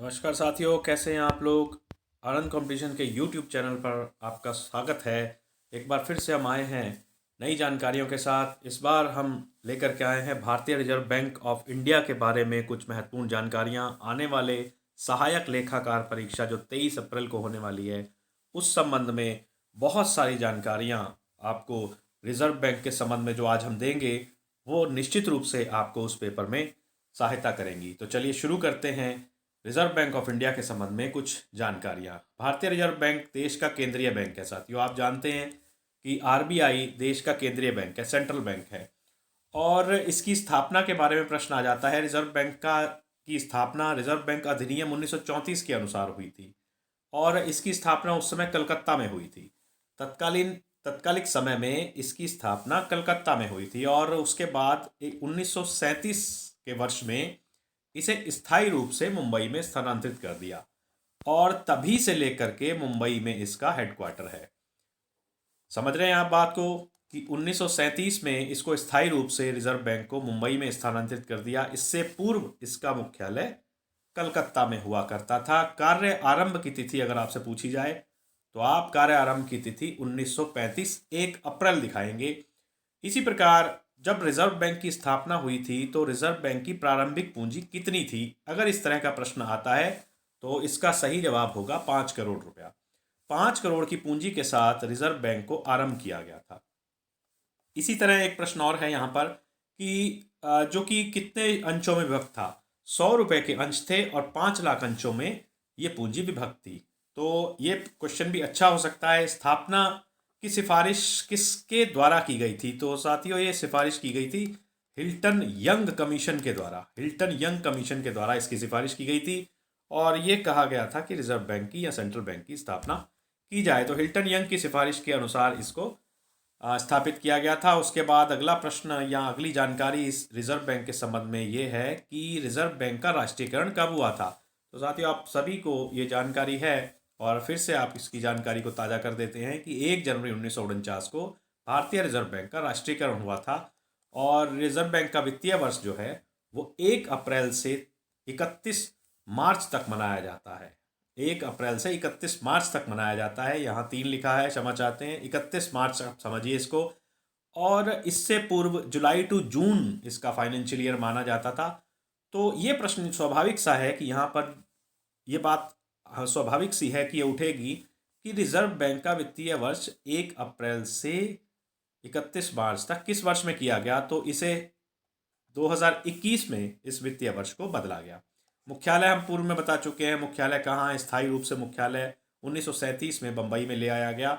नमस्कार साथियों, कैसे हैं आप लोग। आनंद कंपटीशन के यूट्यूब चैनल पर आपका स्वागत है। एक बार फिर से हम आए हैं नई जानकारियों के साथ। इस बार हम लेकर के आए हैं भारतीय रिजर्व बैंक ऑफ इंडिया के बारे में कुछ महत्वपूर्ण जानकारियां। आने वाले सहायक लेखाकार परीक्षा जो 23 अप्रैल को होने वाली है, उस संबंध में बहुत सारी जानकारियां आपको रिजर्व बैंक के संबंध में जो आज हम देंगे, वो निश्चित रूप से आपको उस पेपर में सहायता करेंगी। तो चलिए शुरू करते हैं रिजर्व बैंक ऑफ इंडिया के संबंध में कुछ जानकारियां। भारतीय रिजर्व बैंक देश का केंद्रीय बैंक है साथियों। आप जानते हैं कि आरबीआई देश का केंद्रीय बैंक है, सेंट्रल बैंक है। और इसकी स्थापना के बारे में प्रश्न आ जाता है। रिजर्व बैंक का की स्थापना रिजर्व बैंक अधिनियम 1934 के अनुसार हुई थी और इसकी स्थापना उस समय कलकत्ता में हुई थी। तत्कालिक समय में इसकी स्थापना कलकत्ता में हुई थी और उसके बाद 1937 के वर्ष में इसे स्थायी रूप से मुंबई में स्थानांतरित कर दिया और तभी से लेकर के मुंबई में इसका हेडक्वार्टर है। समझ रहे हैं आप बात को कि 1937 में इसको स्थायी रूप से रिजर्व बैंक को मुंबई में स्थानांतरित कर दिया। इससे पूर्व इसका मुख्यालय कलकत्ता में हुआ करता था। कार्य आरंभ की तिथि अगर आपसे पूछी जाए तो आप कार्य आरंभ की तिथि 1935 1 अप्रैल दिखाएंगे। इसी प्रकार जब रिजर्व बैंक की स्थापना हुई थी तो रिजर्व बैंक की प्रारंभिक पूंजी कितनी थी, अगर इस तरह का प्रश्न आता है तो इसका सही जवाब होगा 5 करोड़ रुपया। 5 करोड़ की पूंजी के साथ रिजर्व बैंक को आरंभ किया गया था। इसी तरह एक प्रश्न और है यहाँ पर कि जो कि कितने अंशों में विभक्त था। 100 रुपए के अंश थे और 5 लाख अंशों में ये पूंजी विभक्त थी। तो ये क्वेश्चन भी अच्छा हो सकता है। स्थापना की सिफारिश किसके द्वारा की गई थी? तो साथियों, ये सिफारिश की गई थी हिल्टन यंग कमीशन के द्वारा। हिल्टन यंग कमीशन के द्वारा इसकी सिफारिश की गई थी और ये कहा गया था कि रिजर्व बैंक की या सेंट्रल बैंक की स्थापना की जाए। तो हिल्टन यंग की सिफारिश के अनुसार इसको स्थापित किया गया था। उसके बाद अगला प्रश्न या अगली जानकारी इस रिजर्व बैंक के संबंध में ये है कि रिजर्व बैंक का राष्ट्रीयकरण कब हुआ था। तो साथियों, आप सभी को ये जानकारी है और फिर से आप इसकी जानकारी को ताज़ा कर देते हैं कि 1 जनवरी 1949 को भारतीय रिजर्व बैंक का राष्ट्रीयकरण हुआ था और रिजर्व बैंक का वित्तीय वर्ष जो है वो 1 अप्रैल से 31 मार्च तक मनाया जाता है। 1 अप्रैल से 31 मार्च तक मनाया जाता है। यहाँ 3 लिखा है, क्षमा चाहते हैं, 31 मार्च आप समझिए इसको। और इससे पूर्व जुलाई टू जून इसका फाइनेंशियल ईयर माना जाता था। तो ये प्रश्न स्वाभाविक सा है कि यहाँ पर ये बात स्वाभाविक सी है कि ये उठेगी कि रिजर्व बैंक का वित्तीय वर्ष 1 अप्रैल से 31 मार्च तक किस वर्ष में किया गया। तो इसे 2021 में इस वित्तीय वर्ष को बदला गया। मुख्यालय हम पूर्व में बता चुके हैं। मुख्यालय कहाँ है? स्थायी रूप से मुख्यालय 1937 में बंबई में ले आया गया।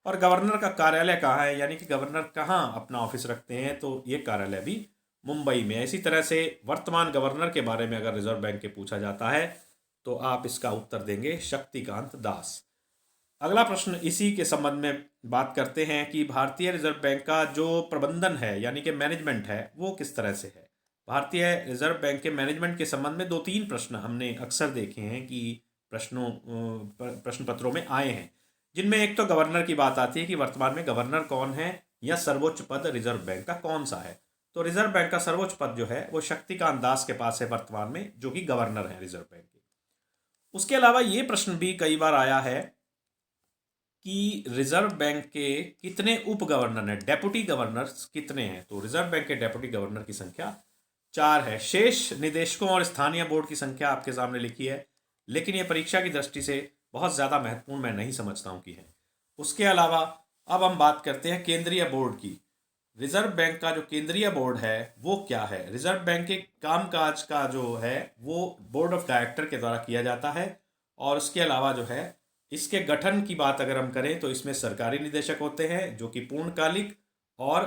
और गवर्नर का कार्यालय कहाँ है, यानी कि गवर्नर कहाँ अपना ऑफिस रखते हैं, तो ये कार्यालय भी मुंबई में है। इसी तरह से वर्तमान गवर्नर के बारे में अगर रिजर्व बैंक के पूछा जाता है तो आप इसका उत्तर देंगे शक्तिकांत दास। अगला प्रश्न इसी के संबंध में बात करते हैं कि भारतीय रिजर्व बैंक का जो प्रबंधन है यानी कि मैनेजमेंट है वो किस तरह से है। भारतीय रिजर्व बैंक के मैनेजमेंट के संबंध में 2-3 प्रश्न हमने अक्सर देखे हैं कि प्रश्न पत्रों में आए हैं, जिनमें एक तो गवर्नर की बात आती है कि वर्तमान में गवर्नर कौन है या सर्वोच्च पद रिजर्व बैंक का कौन सा है। तो रिजर्व बैंक का सर्वोच्च पद जो है वो शक्तिकांत दास के पास है वर्तमान में, जो कि गवर्नर है रिजर्व बैंक के। उसके अलावा ये प्रश्न भी कई बार आया है कि रिजर्व बैंक के कितने उप गवर्नर हैं, डेप्यूटी गवर्नर्स कितने हैं। तो रिजर्व बैंक के डेप्यूटी गवर्नर की संख्या 4 है। शेष निदेशकों और स्थानीय बोर्ड की संख्या आपके सामने लिखी है, लेकिन ये परीक्षा की दृष्टि से बहुत ज़्यादा महत्वपूर्ण मैं नहीं समझता हूँ कि है। उसके अलावा अब हम बात करते हैं केंद्रीय बोर्ड की। रिजर्व बैंक का जो केंद्रीय बोर्ड है वो क्या है। रिजर्व बैंक के कामकाज का जो है वो बोर्ड ऑफ डायरेक्टर के द्वारा किया जाता है और उसके अलावा जो है इसके गठन की बात अगर हम करें तो इसमें सरकारी निदेशक होते हैं जो कि पूर्णकालिक और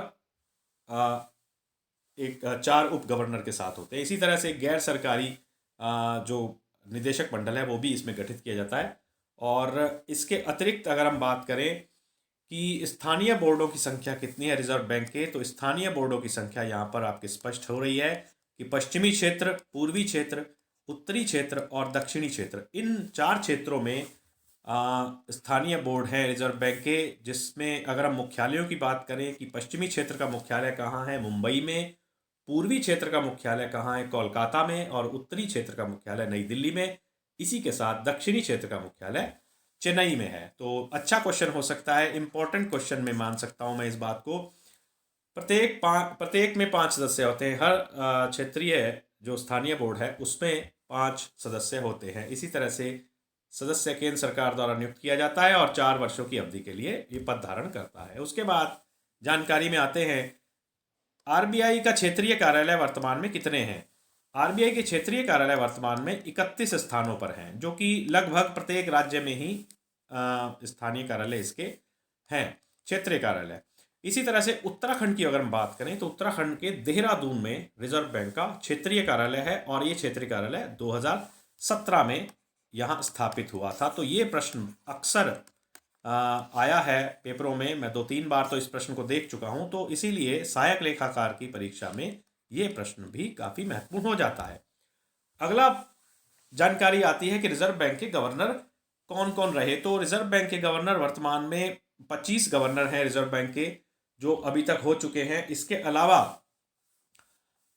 एक 4 उप गवर्नर के साथ होते हैं। इसी तरह से गैर सरकारी जो निदेशक मंडल है वो भी इसमें गठित किया जाता है। और इसके अतिरिक्त अगर हम बात करें कि स्थानीय बोर्डों की संख्या कितनी है रिजर्व बैंक के, तो स्थानीय बोर्डों की संख्या यहाँ पर आपकी स्पष्ट हो रही है कि पश्चिमी क्षेत्र, पूर्वी क्षेत्र, उत्तरी क्षेत्र और दक्षिणी क्षेत्र, इन 4 क्षेत्रों में स्थानीय बोर्ड है रिजर्व बैंक के। जिसमें अगर हम मुख्यालयों की बात करें कि पश्चिमी क्षेत्र का मुख्यालय कहाँ है, मुंबई में। पूर्वी क्षेत्र का मुख्यालय कहाँ है, कोलकाता में। और उत्तरी क्षेत्र का मुख्यालय नई दिल्ली में। इसी के साथ दक्षिणी क्षेत्र का मुख्यालय चेन्नई में है। तो अच्छा क्वेश्चन हो सकता है, इंपॉर्टेंट क्वेश्चन में मान सकता हूँ मैं इस बात को। प्रत्येक में 5 सदस्य होते हैं। हर क्षेत्रीय जो स्थानीय बोर्ड है उसमें 5 सदस्य होते हैं। इसी तरह से सदस्य केंद्र सरकार द्वारा नियुक्त किया जाता है और 4 वर्षों की अवधि के लिए ये पद धारण करता है। उसके बाद जानकारी में आते हैं, आरबीआई का क्षेत्रीय कार्यालय वर्तमान में कितने हैं? आरबीआई के क्षेत्रीय कार्यालय वर्तमान में 31 स्थानों पर हैं, जो कि लगभग प्रत्येक राज्य में ही स्थानीय कार्यालय इसके हैं, क्षेत्रीय कार्यालय। इसी तरह से उत्तराखंड की अगर हम बात करें तो उत्तराखंड के देहरादून में रिजर्व बैंक का क्षेत्रीय कार्यालय है और ये क्षेत्रीय कार्यालय 2017 में यहाँ स्थापित हुआ था। तो ये प्रश्न अक्सर आया है पेपरों में, मैं 2-3 बार तो इस प्रश्न को देख चुका हूँ। तो इसीलिए सहायक लेखाकार की परीक्षा में ये प्रश्न भी काफ़ी महत्वपूर्ण हो जाता है। अगला जानकारी आती है कि रिजर्व बैंक के गवर्नर कौन कौन रहे। तो रिजर्व बैंक के गवर्नर वर्तमान में 25 गवर्नर हैं रिजर्व बैंक के, जो अभी तक हो चुके हैं। इसके अलावा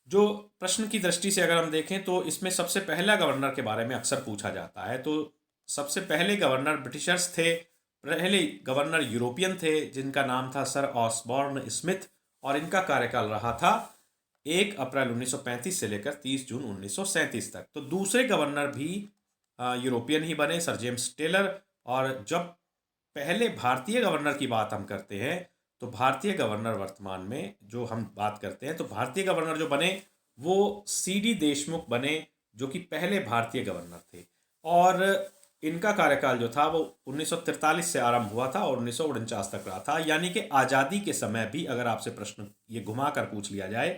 जो प्रश्न की दृष्टि से अगर हम देखें तो इसमें सबसे पहला गवर्नर के बारे में अक्सर पूछा जाता है। तो सबसे पहले गवर्नर ब्रिटिशर्स थे। पहले गवर्नर यूरोपियन थे जिनका नाम था सर ऑसबॉर्न स्मिथ, और इनका कार्यकाल रहा था 1 अप्रैल 1935 से लेकर 30 जून 1937 तक। तो दूसरे गवर्नर भी यूरोपियन ही बने, सर जेम्स टेलर। और जब पहले भारतीय गवर्नर की बात हम करते हैं तो भारतीय गवर्नर वर्तमान में जो हम बात करते हैं, तो भारतीय गवर्नर जो बने वो सीडी देशमुख बने, जो कि पहले भारतीय गवर्नर थे। और इनका कार्यकाल जो था वो 1943 से आरंभ हुआ था और 1949 तक रहा था। यानी कि आज़ादी के समय भी अगर आपसे प्रश्न ये घुमा कर पूछ लिया जाए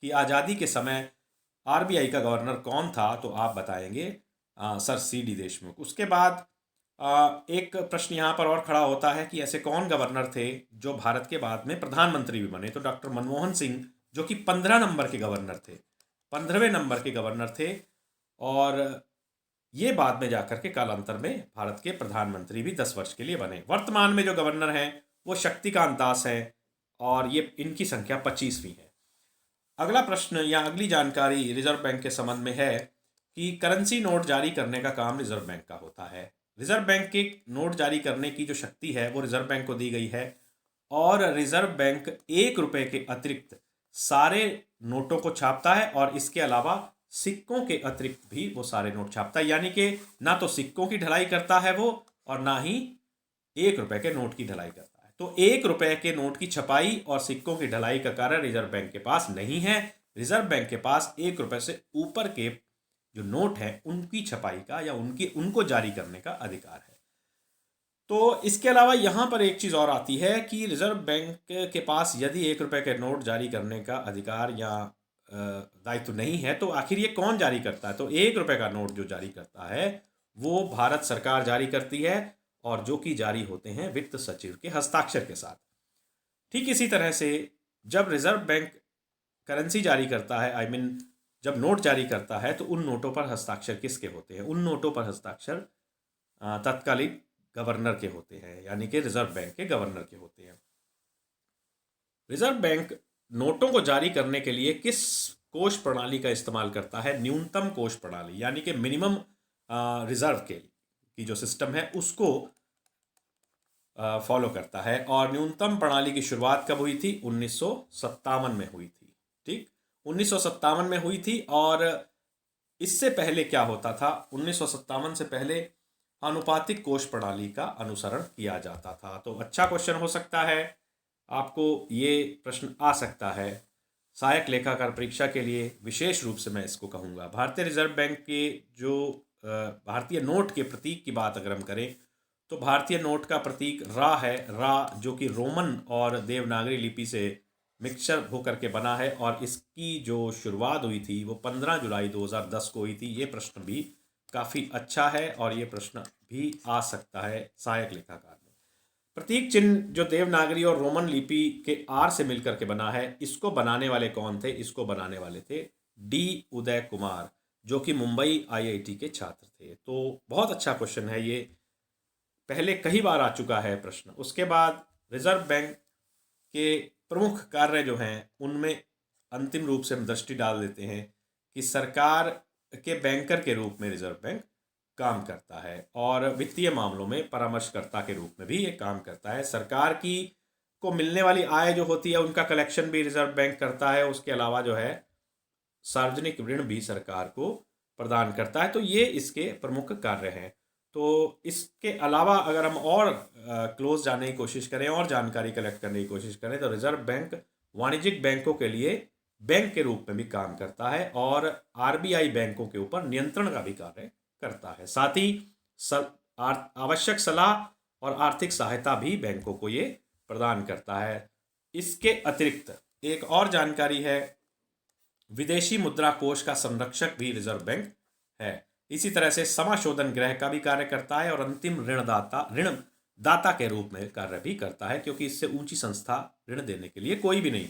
कि आज़ादी के समय आरबीआई का गवर्नर कौन था, तो आप बताएंगे सर सीडी देशमुख। उसके बाद एक प्रश्न यहाँ पर और खड़ा होता है कि ऐसे कौन गवर्नर थे जो भारत के बाद में प्रधानमंत्री भी बने। तो डॉक्टर मनमोहन सिंह, जो कि 15 नंबर के गवर्नर थे, 15वें नंबर के गवर्नर थे, और ये बाद में जाकर के कालांतर में भारत के प्रधानमंत्री भी 10 वर्ष के लिए बने। वर्तमान में जो गवर्नर हैं वो शक्तिकांत दास हैं और ये इनकी संख्या 25वीं है। अगला प्रश्न या अगली जानकारी रिजर्व बैंक के संबंध में है कि करेंसी नोट जारी करने का काम रिजर्व बैंक का होता है। रिजर्व बैंक के नोट जारी करने की जो शक्ति है वो रिजर्व बैंक को दी गई है, और रिजर्व बैंक 1 रुपए के अतिरिक्त सारे नोटों को छापता है और इसके अलावा सिक्कों के अतिरिक्त भी वो सारे नोट छापता है। यानी कि ना तो सिक्कों की ढलाई करता है वो, और ना ही 1 रुपए के नोट की ढलाई करता है। तो 1 रुपए के नोट की छपाई और सिक्कों की ढलाई का कार्य रिजर्व बैंक के पास नहीं है। रिजर्व बैंक के पास 1 रुपए से ऊपर के जो नोट है उनकी छपाई का या उनको जारी करने का अधिकार है। तो इसके अलावा यहाँ पर एक चीज़ और आती है कि रिजर्व बैंक के पास यदि 1 रुपए के नोट जारी करने का अधिकार या दायित्व नहीं है, तो आखिर ये कौन जारी करता है? तो 1 रुपए का नोट जो जारी करता है वो भारत सरकार जारी करती है, और जो कि जारी होते हैं वित्त सचिव के हस्ताक्षर के साथ। ठीक इसी तरह से जब रिजर्व बैंक करेंसी जारी करता है, आई मीन जब नोट जारी करता है, तो उन नोटों पर हस्ताक्षर किसके होते हैं? उन नोटों पर हस्ताक्षर तत्कालीन गवर्नर के होते हैं, यानी कि रिजर्व बैंक के गवर्नर के होते हैं। रिजर्व बैंक नोटों को जारी करने के लिए किस कोष प्रणाली का इस्तेमाल करता है? न्यूनतम कोष प्रणाली, यानी कि मिनिमम रिजर्व के की जो सिस्टम है उसको फॉलो करता है। और न्यूनतम प्रणाली की शुरुआत कब हुई थी? 1957 में हुई थी। ठीक, 1957 में हुई थी। और इससे पहले क्या होता था? 1957 से पहले आनुपातिक कोष प्रणाली का अनुसरण किया जाता था। तो अच्छा क्वेश्चन हो सकता है, आपको ये प्रश्न आ सकता है सहायक लेखाकार परीक्षा के लिए। विशेष रूप से मैं इसको कहूँगा, भारतीय रिजर्व बैंक के जो भारतीय नोट के प्रतीक की बात अगर हम करें तो भारतीय नोट का प्रतीक रा है। रा जो कि रोमन और देवनागरी लिपि से मिक्सचर होकर के बना है, और इसकी जो शुरुआत हुई थी वो 15 जुलाई 2010 को हुई थी। ये प्रश्न भी काफ़ी अच्छा है और ये प्रश्न भी आ सकता है सहायक लेखाकार में। प्रतीक चिन्ह जो देवनागरी और रोमन लिपि के आर से मिलकर के बना है, इसको बनाने वाले कौन थे? इसको बनाने वाले थे डी उदय कुमार, जो कि मुंबई आईआईटी के छात्र थे। तो बहुत अच्छा क्वेश्चन है ये, पहले कई बार आ चुका है प्रश्न। उसके बाद रिजर्व बैंक के प्रमुख कार्य जो हैं उनमें अंतिम रूप से हम दृष्टि डाल देते हैं कि सरकार के बैंकर के रूप में रिजर्व बैंक काम करता है और वित्तीय मामलों में परामर्शकर्ता के रूप में भी ये काम करता है। सरकार की को मिलने वाली आय जो होती है उनका कलेक्शन भी रिजर्व बैंक करता है। उसके अलावा जो है सार्वजनिक ऋण भी सरकार को प्रदान करता है। तो ये इसके प्रमुख कार्य हैं। तो इसके अलावा अगर हम और क्लोज जाने की कोशिश करें और जानकारी कलेक्ट करने की कोशिश करें तो रिजर्व बैंक वाणिज्यिक बैंकों के लिए बैंक के रूप में भी काम करता है और आरबीआई बैंकों के ऊपर नियंत्रण का भी कार्य करता है। साथ ही आवश्यक सलाह और आर्थिक सहायता भी बैंकों को ये प्रदान करता है। इसके अतिरिक्त एक और जानकारी है, विदेशी मुद्रा कोष का संरक्षक भी रिजर्व बैंक है। इसी तरह से समाशोधन गृह का भी कार्य करता है और अंतिम ऋणदाता के रूप में कार्य भी करता है, क्योंकि इससे ऊंची संस्था ऋण देने के लिए कोई भी नहीं